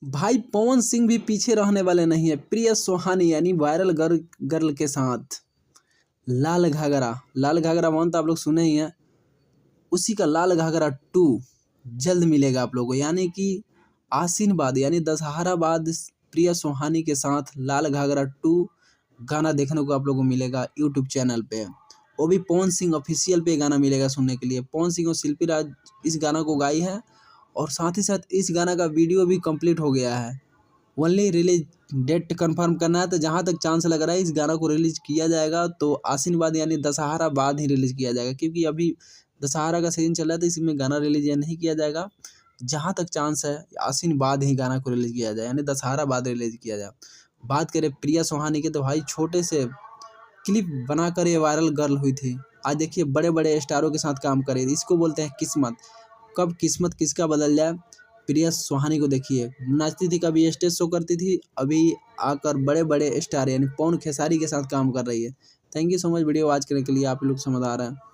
भाई पवन सिंह भी पीछे रहने वाले नहीं है। प्रिया सुहानी यानी वायरल गर्ल के साथ लाल घाघरा 1 तो आप लोग सुने ही हैं। उसी का लाल घाघरा 2 जल्द मिलेगा आप लोगों को, यानी कि आसीन बाद यानी दशहरा बाद प्रिया सुहानी के साथ लाल घाघरा 2 गाना देखने को आप लोगों को मिलेगा यूट्यूब चैनल पे। वो भी पवन सिंह ऑफिशियल पे गाना मिलेगा सुनने के लिए। पवन सिंह और शिल्पी राज इस गाना को गाई है और साथ ही साथ इस गाना का वीडियो भी कंप्लीट हो गया है। ओनली रिलीज डेट कंफर्म करना है, तो जहाँ तक चांस लग रहा है इस गाना को रिलीज किया जाएगा तो आसीन बाद यानी दशहरा बाद ही रिलीज किया जाएगा, क्योंकि अभी दशहरा का सीजन चल रहा है तो इसमें गाना रिलीज या नहीं किया जाएगा। जहाँ तक चांस है आसीन बाद ही गाना को रिलीज किया जाए, यानी दशहरा बाद रिलीज किया जाए। बात करें प्रिया सुहानी की तो भाई छोटे से क्लिप बनाकर ये वायरल गर्ल हुई थी। आज देखिए बड़े बड़े स्टारों के साथ काम करे, इसको बोलते हैं किस्मत। कब किस्मत किसका बदल जाए। प्रिया सुहानी को देखिए, नाचती थी, कभी स्टेज शो करती थी, अभी आकर बड़े बड़े स्टार यानी पवन खेसारी के साथ काम कर रही है। Thank you so much video watch करने के लिए। आप लोग समझ आ रहा है।